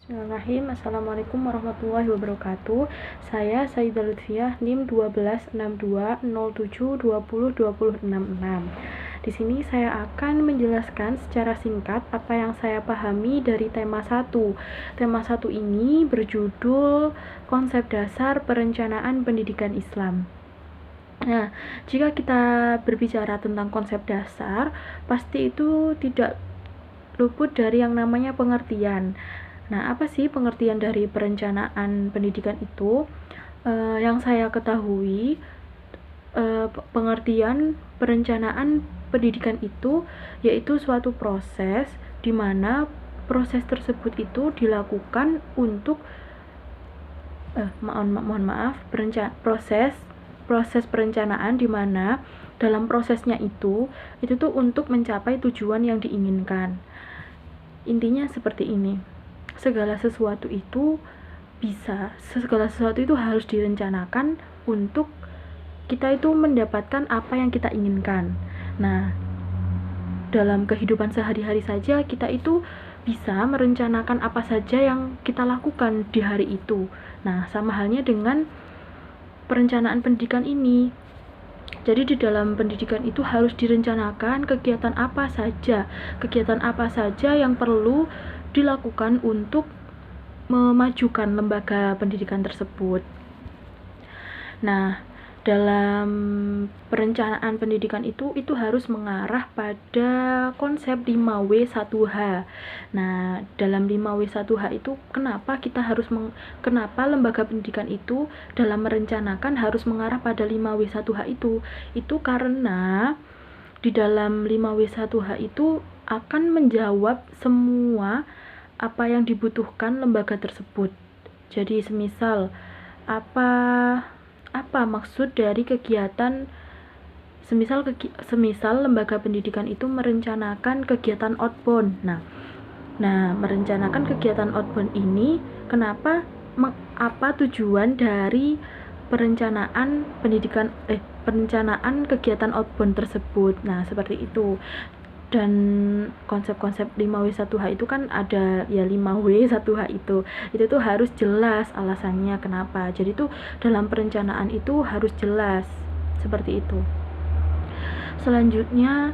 Bismillahirrahmanirrahim. Assalamualaikum warahmatullahi wabarakatuh. Saya Sayyidah Lutfiah, NIM 126207202026. Di sini saya akan menjelaskan secara singkat apa yang saya pahami dari tema 1. Tema 1 ini berjudul Konsep Dasar Perencanaan Pendidikan Islam. Nah, jika kita berbicara tentang konsep dasar, pasti itu tidak luput dari yang namanya pengertian. Nah, apa sih pengertian dari perencanaan pendidikan itu? Yang saya ketahui, pengertian perencanaan pendidikan itu yaitu suatu proses di mana proses tersebut itu dilakukan untuk proses perencanaan di mana dalam prosesnya itu tuh untuk mencapai tujuan yang diinginkan. Intinya seperti ini. Segala sesuatu itu harus direncanakan untuk kita itu mendapatkan apa yang kita inginkan. Nah, dalam kehidupan sehari-hari saja kita itu bisa merencanakan apa saja yang kita lakukan di hari itu. Nah, sama halnya dengan perencanaan pendidikan ini. Jadi di dalam pendidikan itu harus direncanakan kegiatan apa saja yang perlu dilakukan untuk memajukan lembaga pendidikan tersebut. Nah, dalam perencanaan pendidikan itu harus mengarah pada konsep 5W1H. Nah, dalam 5W1H itu kenapa kenapa lembaga pendidikan itu dalam merencanakan harus mengarah pada 5W1H itu? Itu karena di dalam 5W1H itu akan menjawab semua apa yang dibutuhkan lembaga tersebut. Jadi semisal apa maksud dari kegiatan, semisal lembaga pendidikan itu merencanakan kegiatan outbound. Nah, merencanakan kegiatan outbound ini kenapa, apa tujuan dari perencanaan kegiatan outbound tersebut. Nah, seperti itu. Dan konsep-konsep 5W1H itu kan ada ya 5W1H itu tuh harus jelas alasannya kenapa. Jadi tuh dalam perencanaan itu harus jelas seperti itu. Selanjutnya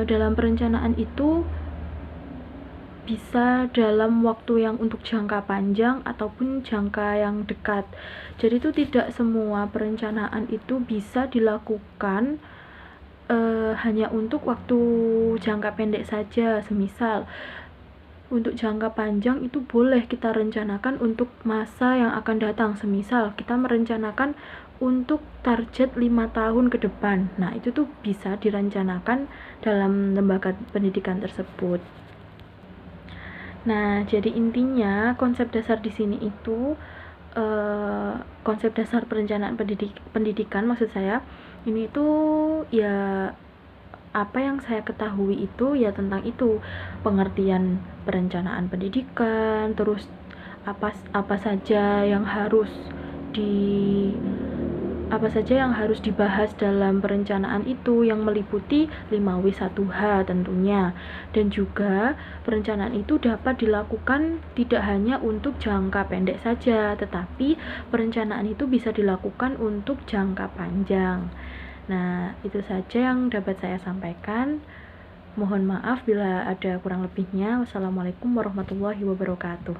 dalam perencanaan itu bisa dalam waktu yang untuk jangka panjang ataupun jangka yang dekat. Jadi itu tidak semua perencanaan itu bisa dilakukan hanya untuk waktu jangka pendek saja. Semisal untuk jangka panjang itu boleh kita rencanakan untuk masa yang akan datang. Semisal kita merencanakan untuk target 5 tahun ke depan. Nah, itu tuh bisa direncanakan dalam lembaga pendidikan tersebut. Nah, jadi intinya konsep dasar di sini itu konsep dasar perencanaan pendidikan maksud saya ini tuh ya apa yang saya ketahui itu ya tentang itu, pengertian perencanaan pendidikan, terus apa saja yang harus dibahas dalam perencanaan itu yang meliputi 5W1H tentunya. Dan juga perencanaan itu dapat dilakukan tidak hanya untuk jangka pendek saja, tetapi perencanaan itu bisa dilakukan untuk jangka panjang. Nah, itu saja yang dapat saya sampaikan. Mohon maaf bila ada kurang lebihnya. Wassalamualaikum warahmatullahi wabarakatuh.